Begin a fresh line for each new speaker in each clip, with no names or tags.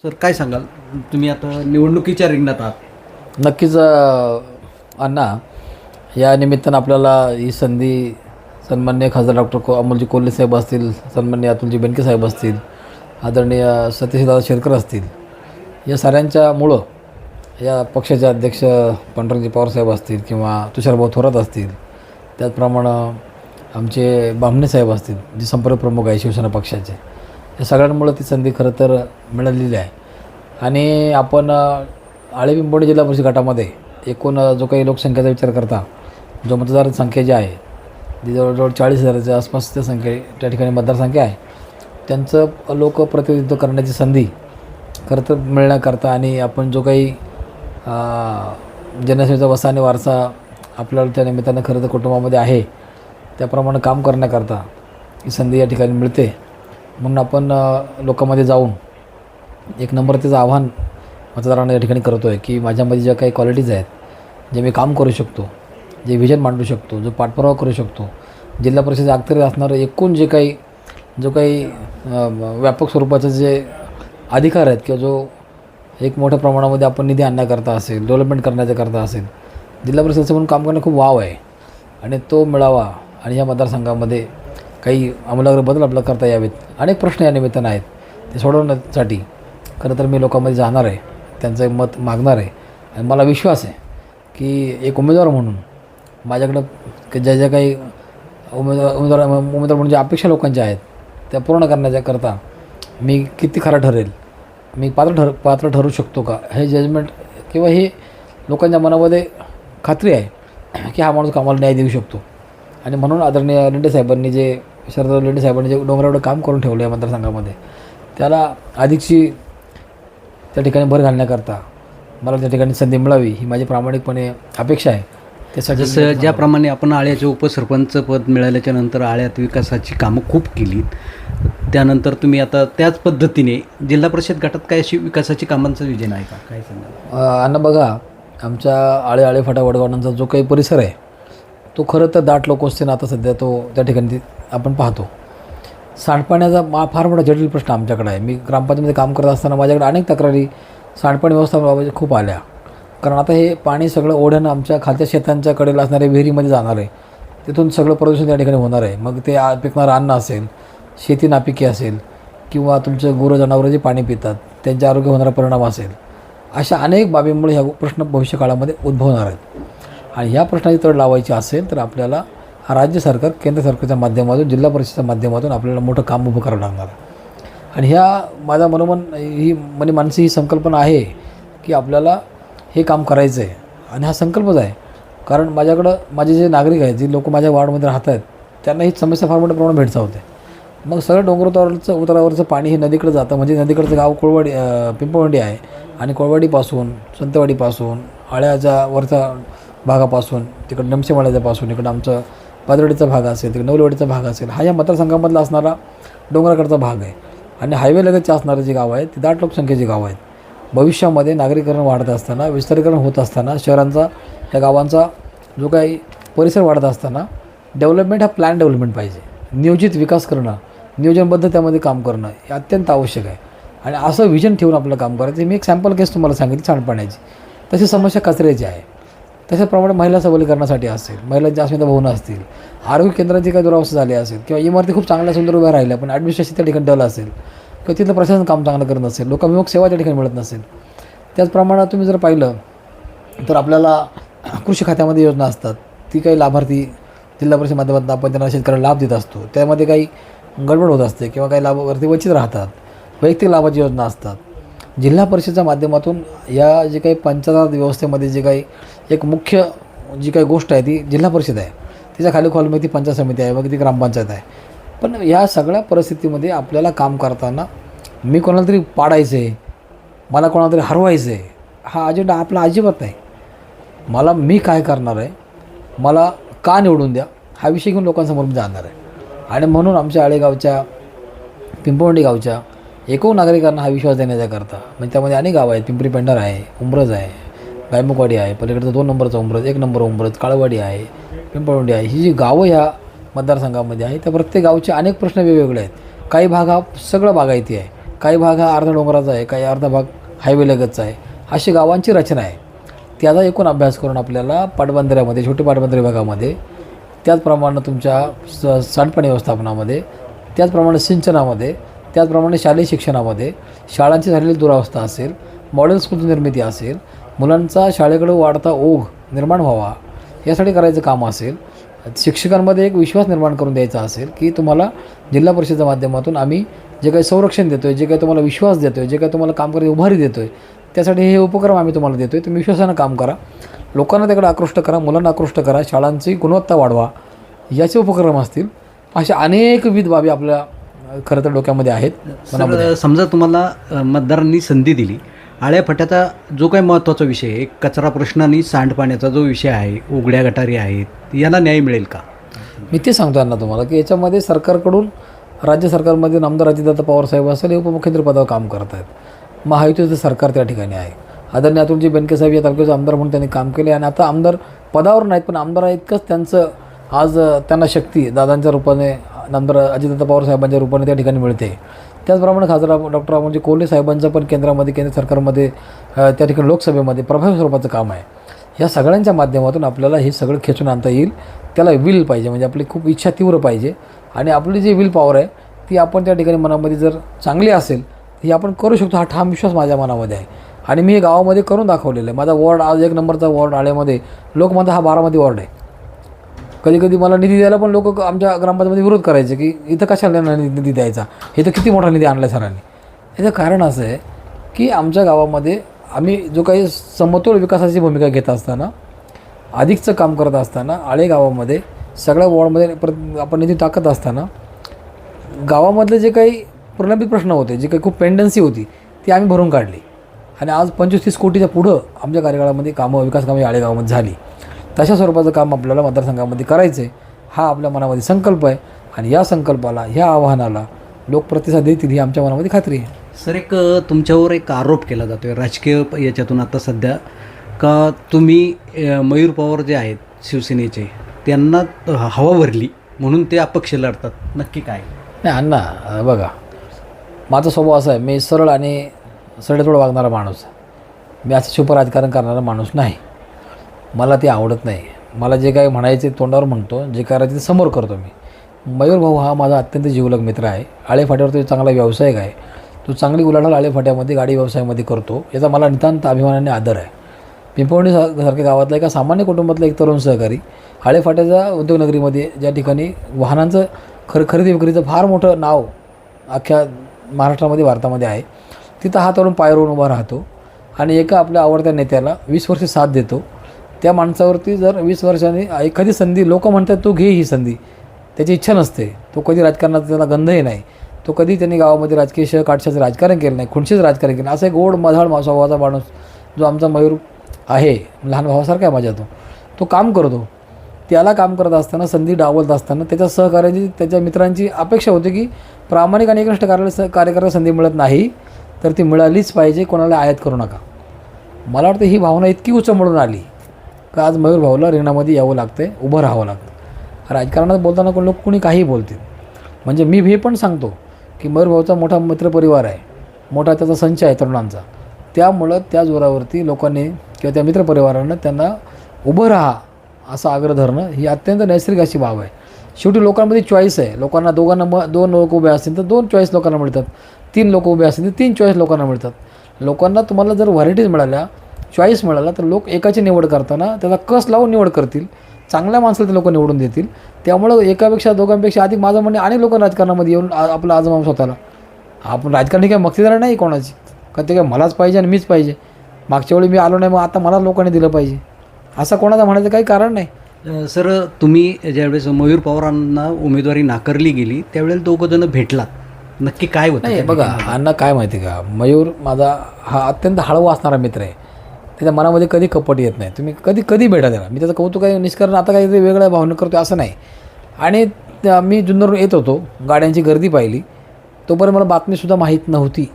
तर काय सांगाल तुम्ही आता निवडणुकीच्या रिंगणात आहात?
नक्कीच अण्णा, या निमित्तानं आपल्याला ही संधी सन्माननीय खासदार डॉक्टर अमोलजी कोल्हे साहेब असतील, सन्माननीय अतुलजी बेनके साहेब असतील, आदरणीय सतीशदादा शेरकर असतील, या साऱ्यांच्यामुळं या पक्षाचे अध्यक्ष पांडुरंगजी पवारसाहेब असतील किंवा तुषारभाऊ थोरात असतील, त्याचप्रमाणे आमचे बामणे साहेब असतील, जे संपर्क प्रमुख आहे शिवसेना पक्षाचे, या सगळ्यांमुळं ती संधी खरं तर मिळालेली आहे. आणि आपण आळेपिंपोडी जिल्हा परिषद गटामध्ये एकूण जो काही लोकसंख्येचा विचार करता, जो मतदार संख्या जी आहे ती जवळजवळ 40,000च्या आसपास त्या ठिकाणी मतदारसंख्या आहे. त्यांचं लोकप्रतिनिधित्व करण्याची संधी खरं तर मिळण्याकरता आणि आपण जो काही जनसेवेचा वसा आणि वारसा आपल्याला त्या निमित्तानं खरं तर कुटुंबामध्ये आहे, त्याप्रमाणे काम करण्याकरता ही संधी या ठिकाणी मिळते. म्हणून आपण लोकांमध्ये जाऊन एक नम्रतेचं आव्हान मतदारांना या ठिकाणी करतो आहे की माझ्यामध्ये ज्या काही क्वालिटीज आहेत, जे मी काम करू शकतो, जे विजन मांडू शकतो, जो पाठपुरावा करू शकतो, जिल्हा परिषद अखत्यारीत असणारं एकूण जो काही व्यापक स्वरूपाचे जे अधिकार आहेत किंवा जो एक मोठ्या प्रमाणामध्ये आपण निधी आणण्याकरता असेल, डेव्हलपमेंट करण्याच्याकरता असेल, जिल्हा परिषदेचं म्हणून काम करणं खूप वाव आहे. आणि तो मिळावा आणि या मतदारसंघामध्ये काही आमूलाग्र बदल आपल्याला करता यावेत. अनेक प्रश्न या निमित्तानं आहेत, ते सोडवण्यासाठी खरं तर मी लोकांमध्ये जाणार आहे, त्यांचं मत मागणार आहे. आणि मला विश्वास आहे की एक उमेदवार म्हणून माझ्याकडं ज्या काही उमेदवार म्हणजे अपेक्षा लोकांच्या आहेत, त्या पूर्ण करण्याच्याकरता मी किती खरा ठरेल, मी पात्र ठरू शकतो का, हे जजमेंट किंवा हे लोकांच्या मनामध्ये खात्री आहे की हा माणूस कामाला न्याय देऊ शकतो. आणि म्हणून आदरणीय लेंडे साहेबांनी शरद लेंडे साहेबांनी जे डोंगरावर काम करून ठेवलं या मतदारसंघामध्ये, त्याला अधिकची त्या ठिकाणी भर घालण्याकरता मला त्या ठिकाणी संधी मिळावी ही माझी प्रामाणिकपणे अपेक्षा आहे. त्यासाठी
जसं ज्याप्रमाणे आपण आळ्याचे उपसरपंच पद मिळाल्याच्या नंतर आळ्यात विकासाची कामं खूप केली, त्यानंतर तुम्ही आता त्याच पद्धतीने जिल्हा परिषद गटात काय अशी विकासाची कामांचं विजन आहे का, काय सांगाल?
अण्णा बघा, आमच्या आळे फाटा वडगावांचा जो काही परिसर आहे तो खरं तर दाट लोकवस्तीनं आता सध्या तो त्या ठिकाणी आपण पाहतो. सांडपाण्याचा फार मोठा जटिल प्रश्न आमच्याकडे आहे. मी ग्रामपंचायतीमध्ये काम करत असताना माझ्याकडे अनेक तक्रारी सांडपाणी व्यवस्थापनाबाबत खूप आल्या. कारण आता हे पाणी सगळं ओढ्यानं आमच्या खालच्या शेतांच्या कडेला असणाऱ्या विहिरीमध्ये जाणार आहे, तिथून सगळं प्रदूषण त्या ठिकाणी होणार आहे. मग ते पिकणारं अन्न असेल, शेती नापिकी असेल किंवा तुमचं गुरं जनावरं जे पाणी पितात त्यांच्या आरोग्य होणारा परिणाम असेल, अशा अनेक बाबींमुळे ह्या प्रश्न भविष्य काळामध्ये उद्भवणार आहेत. आणि ह्या प्रश्नाची तड लावायची असेल तर आपल्याला राज्य सरकार, केंद्र सरकारच्या माध्यमातून, जिल्हा परिषदेच्या माध्यमातून आपल्याला मोठं काम उभं करावं लागणार आहे. आणि माझा मनोमन ही मानसी ही संकल्पना आहे की आपल्याला हे काम करायचं आहे. आणि हा संकल्पच आहे, कारण माझे जे नागरिक आहेत, जे लोक माझ्या वार्डमध्ये राहत आहेत, त्यांना ही समस्या फार मोठ्या प्रमाणात भेडसावते. मग सगळं उतारावरचं पाणी हे नदीकडे जातं. म्हणजे नदीकडचं गाव पिंपळवंडी आहे आणि कोळवाडीपासून, संतवाडीपासून, आळ्याच्या वरचा भागापासून, तिकडं नमशेवाड्याच्यापासून, इकडं आमचं पादरवाडीचा भाग असेल, तिकडे नवलवाडीचा भाग असेल, हा या मतदारसंघामधला असणारा डोंगराकडचा भाग आहे. आणि हायवे लगतचे असणारे जे गावं आहेत, ती दाट लोकसंख्येची गावं आहेत. भविष्यामध्ये नागरीकरण वाढत असताना, विस्तारीकरण होत असताना, शहरांचा, या गावांचा जो काही परिसर वाढत असताना डेव्हलपमेंट हा प्लॅन डेव्हलपमेंट पाहिजे. नियोजित विकास करणं, नियोजनबद्ध त्यामध्ये काम करणं हे अत्यंत आवश्यक आहे. आणि असं विजन ठेवून आपलं काम करायचं. मी एक सॅम्पल केस तुम्हाला सांगितली सांडपाण्याची. तशी समस्या कचऱ्याची आहे. तशाप्रमाणे महिला सबलीकरणासाठी असेल, महिलांच्या अस्मिता भवनं असतील, आरोग्य केंद्राची काही दुरावस्था झाली असेल किंवा इमारती खूप चांगल्या सुंदर उभ्या राहिल्या पण ॲडमिनिस्ट्रेशन त्या ठिकाणी डल असेल किंवा तिथलं प्रशासन काम चांगलं करत नसेल, लोकाभिमुख सेवा त्या ठिकाणी मिळत नसेल. त्याचप्रमाणे तुम्ही जर पाहिलं तर आपल्याला कृषी खात्यामध्ये योजना असतात, ती काही लाभार्थी जिल्हा परिषद माध्यमातून आपण त्यांना शेतकऱ्याला लाभ देत असतो. त्यामध्ये काही गडबड होत असते किंवा काही लाभार्थी वंचित राहतात. वैयक्तिक लाभाची योजना असतात. जिल्हा परिषदेच्या माध्यमातून या जे काही पंचायत व्यवस्थेमध्ये जे काही एक मुख्य जी काही गोष्ट आहे ती जिल्हा परिषद आहे, तिच्या खाली मग ती पंचायत समिती आहे, मग ती ग्रामपंचायत आहे. पण या सगळ्या परिस्थितीमध्ये आपल्याला काम करताना मी कोणाला तरी पाडायचं आहे, मला कोणाला तरी हरवायचं आहे, हा अजेंडा आपला अजिबात नाही. मी काय करणार आहे, मला का निवडून द्या, हा विषय घेऊन लोकांसमोर मी जाणार आहे. आणि म्हणून आमच्या आळेगावच्या, पिंपळवंडी गावच्या एकूण नागरिकांना हा विश्वास देण्याच्याकरता, म्हणजे त्यामध्ये अनेक गावं आहेत, पिंपरी पेंढार आहे, उंब्रज आहे, गायमुखवाडी आहे, पलीकडचं 2 नंबरचा उंब्रज, 1 नंबर उंब्रज, काळवाडी आहे, पिंपळवंडी आहे. ही जी गावं ह्या मतदारसंघामध्ये आहे, त्या प्रत्येक गावचे अनेक प्रश्न वेगवेगळे आहेत. काही भाग हा सगळं बागायती आहे, काही भाग हा अर्धा डोंगराचा आहे, काही अर्धा भाग हायवे लगतचा आहे, अशी गावांची रचना आहे. त्याचा एकूण अभ्यास करून आपल्याला पाटबंधाऱ्यामध्ये, छोटे पाटबंधारे विभागामध्ये, त्याचप्रमाणे तुमच्या सांडपाणी व्यवस्थापनामध्ये, त्याचप्रमाणे सिंचनामध्ये, त्याचप्रमाणे शालेय शिक्षणामध्ये, शाळांची झालेली दुरावस्था असेल, मॉडेल स्कूल निर्मिती असेल, मुलांचा शाळेकडे वाढता ओघ निर्माण व्हावा यासाठी करायचं काम असेल, शिक्षकांमध्ये एक विश्वास निर्माण करून द्यायचा असेल की तुम्हाला जिल्हा परिषदेच्या माध्यमातून आम्ही जे काही संरक्षण देतो आहे, जे काही तुम्हाला विश्वास देतो आहे, जे काही तुम्हाला काम करायची उभारी देतो आहे, त्यासाठी हे उपक्रम आम्ही तुम्हाला देतो आहे. तुम्ही विश्वासानं काम करा, लोकांना त्याकडे आकृष्ट करा, मुलांना आकृष्ट करा, शाळांची गुणवत्ता वाढवा, याचे उपक्रम असतील. अशा अनेकविध बाबी आपल्या खरं तर डोक्यामध्ये आहेत.
समजा तुम्हाला मतदारांनी संधी दिली, आळ्याफाट्याचा जो काही महत्त्वाचा विषय आहे, कचरा प्रश्न आणि सांडपाण्याचा जो विषय आहे, उघड्या गटारी आहेत, याला न्याय मिळेल का?
मी ते सांगतो यांना तुम्हाला की याच्यामध्ये सरकारकडून, राज्य सरकारमध्ये आमदार अजितदादा पवार साहेब असेल, हे उपमुख्यमंत्री पदावर काम करत आहेत. महायुतीचं सरकार त्या ठिकाणी आहे. आदरणीय अतुलजी बेनके साहेब या तालुक्याचे आमदार म्हणून त्यांनी काम केले आणि आता आमदार पदावर नाहीत, पण आमदार इतकंच त्यांचं आज त्यांना शक्ती दादांच्या रूपाने, आमदार अजितदादा पवार साहेबांच्या रूपाने त्या ठिकाणी मिळते. त्याचप्रमाणे खासदार डॉक्टर अमोलजी कोल्हे साहेबांचं पण केंद्र सरकारमध्ये, त्या ठिकाणी लोकसभेमध्ये प्रभावी स्वरूपाचं काम आहे. या सगळ्यांच्या माध्यमातून आपल्याला हे सगळं खेचून आणता येईल. त्याला विल पाहिजे, म्हणजे आपली खूप इच्छा तीव्र पाहिजे आणि आपली जी विल पॉवर आहे ती आपण त्या ठिकाणी मनामध्ये जर चांगली असेल ही आपण करू शकतो, हा ठाम विश्वास माझ्या मनामध्ये आहे. आणि मी हे गावामध्ये करून दाखवलेलं आहे. माझा वॉर्ड आज 1 नंबरचा वॉर्ड आळ्यामध्ये, लोक म्हणतात हा 12मध्ये वॉर्ड आहे. कधी कधी मला निधी द्यायला पण लोक आमच्या ग्रामपंचायतीमध्ये विरोध करायचे की इथं कशाला निधी द्यायचा, इथं किती मोठा निधी आणला सरांनी. याचं कारण असं आहे की आमच्या गावामध्ये आम्ही जो काही समतोल विकासाची भूमिका घेत असताना, अधिकचं काम करत असताना, आळे गावामध्ये सगळ्या वॉर्डमध्ये आपण निधी टाकत असताना, गावामधले जे काही प्रलंबित प्रश्न होते, जे काही खूप पेंडन्सी होती, ती आम्ही भरून काढली आणि आज 25-30 कोटीच्या पुढं आमच्या कार्यकाळामध्ये विकास कामं आळे गावामध्ये झाली. तशा स्वरूपाचं काम आपल्याला मतदारसंघामध्ये करायचं आहे, हा आपल्या मनामध्ये संकल्प आहे आणि या संकल्पाला, ह्या आव्हानाला लोक प्रतिसाद देतील ही आमच्या मनामध्ये खात्री आहे.
सर, तुमच्यावर एक आरोप केला जातो आहे राजकीय याच्यातून आता सध्या, का तुम्ही मयूर पवार जे आहेत शिवसेनेचे, त्यांना हवा भरली म्हणून ते अपक्ष लढतात, नक्की काय?
नाही अण्णा, बघा माझा स्वभाव असा आहे, मी सरळ आणि सडेतोड वागणारा माणूस आहे. मी असं शुभ राजकारण करणारा माणूस नाही. मला ते आवडत नाही. मला जे काही म्हणायचे तोंडावर म्हणतो, जे करायचे ते समोर करतो मी. मयूर भाऊ हा माझा अत्यंत जिवलग मित्र आहे. आळेफाट्यावर तो चांगला व्यावसायिक आहे. तो चांगली उलाढाल आळेफाट्यामध्ये गाडी व्यवसायामध्ये करतो, याचा मला नितांत अभिमानाने आदर आहे. पिंपवणी सारख्या गावातला एका सामान्य कुटुंबातला एक तरुण सहकारी आळेफाट्याच्या उद्योगनगरीमध्ये, ज्या ठिकाणी वाहनांचं खरेदी विक्रीचं फार मोठं नाव अख्ख्या महाराष्ट्रामध्ये, भारतामध्ये आहे, तिथं हा तरुण पायावरून उभा राहतो आणि एका आपल्या आवडत्या नेत्याला 20 वर्ष साथ देतो. त्या माणसावरती जर 20 वर्षांनी एखादी संधी, लोक म्हणतात तू घे ही संधी, त्याची इच्छा नसते. तो कधी राजकारणात, त्याला गंधही नाही. तो कधी त्यांनी गावामध्ये राजकीय काटशाचं राजकारण केलं नाही, खुणशीचं राजकारण केलं. असा एक गोड मधाळ स्वभावाचा माणूस जो आमचा मयूर आहे, लहान भावासारखा आहे माझ्या, तो काम करतो. त्याला काम करत असताना, संधी डावलत असताना त्याच्या सहकार्याची, त्याच्या मित्रांची अपेक्षा होती की प्रामाणिक आणि एकनिष्ठ कार्य संधी मिळत नाही तर ती मिळालीच पाहिजे, कोणाला आयात करू नका. मला वाटतं ही भावना इतकी उचंबळून आली का आज मयूर भाऊला रिंगणामध्ये यावं लागतं, उभं राहावं लागतं. राजकारणात बोलताना कोण लोक कोणी काही बोलतील, म्हणजे मी हे पण सांगतो की मयूर भाऊचा मोठा मित्रपरिवार आहे, मोठा त्याचा संच आहे तरुणांचा. त्यामुळं त्या जोरावरती लोकांनी किंवा त्या मित्रपरिवारानं त्यांना उभं राहा असा आग्रह धरणं ही अत्यंत नैसर्गिक अशी बाब आहे. शेवटी लोकांमध्ये चॉईस आहे. लोकांना दोन लोक उभे असतील तर 2 चॉईस लोकांना मिळतात, 3 लोक उभे असतील तर 3 चॉईस लोकांना मिळतात. लोकांना तुम्हाला जर व्हरायटीज मिळाल्या, चॉईस मिळाला, तर लोक एकाची निवड करताना त्याला कस लावून निवड करतील, चांगल्या माणसाला ते लोक निवडून देतील. त्यामुळं एकापेक्षा, दोघांपेक्षा अधिक माझं म्हणणे, अनेक लोक राजकारणामध्ये येऊन आपलं आजमाव स्वतःला. आपण राजकारणी काय मक्तेदार नाही कोणाची, का ते काय मलाच पाहिजे आणि मीच पाहिजे, मागच्या वेळी मी आलो नाही मग आता मला लोकांनी दिलं पाहिजे, असं कोणाचं म्हणायचं काही कारण नाही.
सर, तुम्ही ज्यावेळेस मयूर पवारांना उमेदवारी नाकारली गेली त्यावेळेला दोघंजणं भेटलात, नक्की काय होतं?
नाही बघा अण्णा, काय माहिती का, मयूर माझा हा अत्यंत हळवा असणारा मित्र आहे. त्याच्या मनामध्ये कधी कपट येत नाही. तुम्ही कधी भेटा त्याला. मी त्याचं कौतुक काही निष्करण आता काही वेगळ्या भावना करतो असं नाही. आणि मी जुन्नरवरून येत होतो, गाड्यांची गर्दी पाहिली, तोपर्यंत मला बातमीसुद्धा माहीत नव्हती.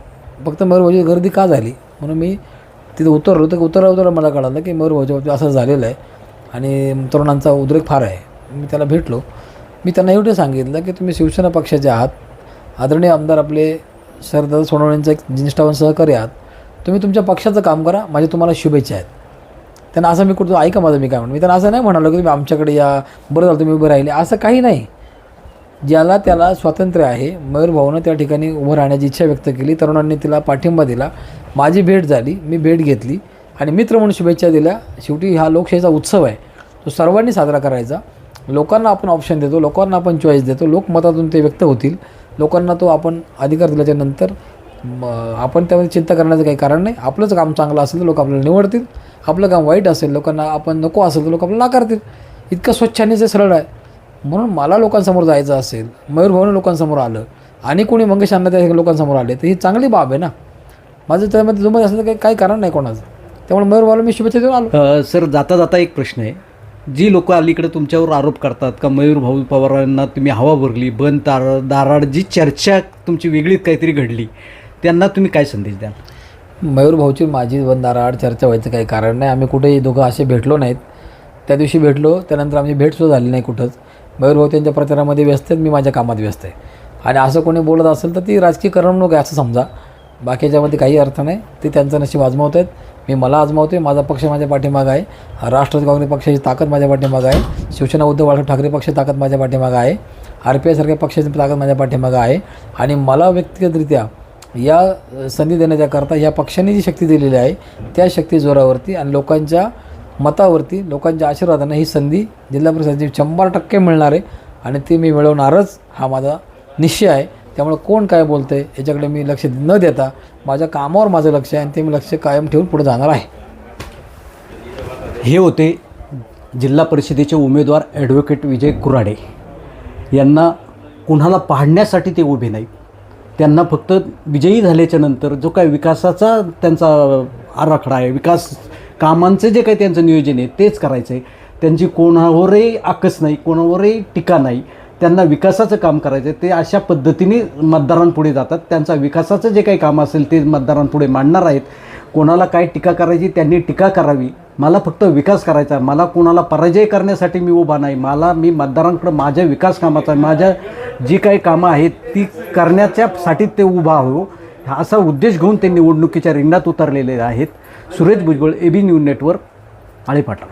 फक्त मयूर भाऊची गर्दी का झाली म्हणून मी तिथे उतरलो, तर उतरला मला कळालं की मयूर भाऊच्या बाबतीत असं झालेलं आहे आणि तरुणांचा उद्रेक फार आहे. मी त्याला भेटलो. मी त्यांना एवढं सांगितलं की तुम्ही शिवसेना पक्षाचे आहात, आदरणीय आमदार आपले शरद सोनवणेंचं एक निष्ठावान सहकारी आहात. तुम्ही तुमच्या पक्षाचं काम करा, माझे तुम्हाला शुभेच्छा आहेत. त्यांना असं मी कुठं ऐका माझं मी काय म्हणून मी त्यांना असं नाही म्हणालो की तुम्ही आमच्याकडे या, बरं झालं तुम्ही उभे राहिले, असं काही नाही. ज्याला त्याला स्वातंत्र्य आहे. मयूर भाऊनं त्या ठिकाणी उभं राहण्याची इच्छा व्यक्त केली, तरुणांनी तिला पाठिंबा दिला, माझी भेट झाली, मी भेट घेतली आणि मित्र म्हणून शुभेच्छा दिल्या. शेवटी हा लोकशाहीचा उत्सव आहे, तो सर्वांनी साजरा करायचा. लोकांना आपण ऑप्शन देतो, लोकांना आपण चॉईस देतो, लोकमतातून ते व्यक्त होतील. लोकांना तो आपण अधिकार दिल्याच्यानंतर आपण त्यामध्ये चिंता करण्याचं काही कारण नाही. आपलंच काम चांगलं असेल तर लोक आपल्याला निवडतील, आपलं काम वाईट असेल, लोकांना आपण नको असेल तर लोक आपल्याला नाकारतील. इतकं स्वच्छ आणि सरळ आहे. म्हणून मला लोकांसमोर जायचं असेल, मयूर भाऊनं लोकांसमोर आलं आणि कोणी मंगेश अण्णा त्या लोकांसमोर आले, तर ही चांगली बाब आहे ना. माझं त्यामध्ये जुमत असलं तर काही कारण नाही कोणाचं. त्यामुळे मयूर भाऊला मी शुभेच्छा देऊन आलो.
सर, जाता जाता एक प्रश्न आहे. जी लोक अलीकडे तुमच्यावर आरोप करतात का मयूर भाऊ पवारांना तुम्ही हवा भरली, बंद दाराड, जी चर्चा तुमची वेगळीच काहीतरी घडली, त्यांना तुम्ही काय संदेश द्याल?
मयूर भाऊची माझी बंदाराआड चर्चा व्हायचं काही कारण नाही. आम्ही कुठेही दोघं असे भेटलो नाहीत. त्या दिवशी भेटलो, त्यानंतर आमची भेटसुद्धा झाली नाही कुठंच. मयूर भाऊ त्यांच्या प्रचारामध्ये व्यस्त आहेत, मी माझ्या कामात व्यस्त आहे. आणि असं कोणी बोलत असेल तर ती राजकीय करमणूक आहे असं समजा. बाकीच्यामध्ये काही अर्थ नाही. ते त्यांचं नशीब आजमावत आहेत, मी मला आजमावतो आहे. माझा पक्ष माझ्या पाठीमागं आहे. राष्ट्रवादी काँग्रेस पक्षाची ताकद माझ्या पाठीमागं आहे. शिवसेना उद्धव बाळासाहेब ठाकरे पक्षाची ताकद माझ्या पाठीमागं आहे. RPI सारख्या पक्षाची ताकद माझ्या पाठीमागं आहे. आणि मला व्यक्तिगतरित्या या संधी देण्याच्याकरता या पक्षाने जी शक्ती दिलेली आहे, त्या शक्ती जोरावरती आणि लोकांच्या मतावरती, लोकांच्या आशीर्वादाने ही संधी जिल्हा परिषदेची 100% मिळणार आहे आणि ती मी मिळवणारच, हा माझा निश्चय आहे. त्यामुळे कोण काय बोलतं आहे याच्याकडे मी लक्ष न देता माझ्या कामावर माझं लक्ष आहे आणि ते मी लक्ष कायम ठेवून पुढे जाणार आहे.
हे होते जिल्हा परिषदेचे उमेदवार ॲडव्होकेट विजय कुऱ्हाडे. यांना कुणाला पाडण्यासाठी ते उभे नाहीत. त्यांना फक्त विजयी झाल्याच्या नंतर जो काय विकासाचा त्यांचा आराखडा आहे, विकास कामांचं जे काही त्यांचं नियोजन आहे तेच करायचं आहे. त्यांची कोणावरही आकस नाही, कोणावरही टीका नाही. त्यांना विकासाचं काम करायचं आहे. ते अशा पद्धतीने मतदारांपुढे जातात. त्यांचा विकासाचं जे काही काम असेल ते मतदारांपुढे मांडणार आहेत. कोणाला काय टीका करायची त्यांनी टीका करावी. मला फक्त विकास करायचा आहे. मला कोणाला पराजय करण्यासाठी मी उभा नाही. मी मतदारांकडं माझ्या विकास कामाचा, माझ्या जी काही कामं आहेत ती करण्याच्यासाठी ते उभा हो, असा उद्देश घेऊन ते निवडणुकीच्या रिंगणात उतरलेले आहेत. Suresh Bhujbal, AB news network, Alephata.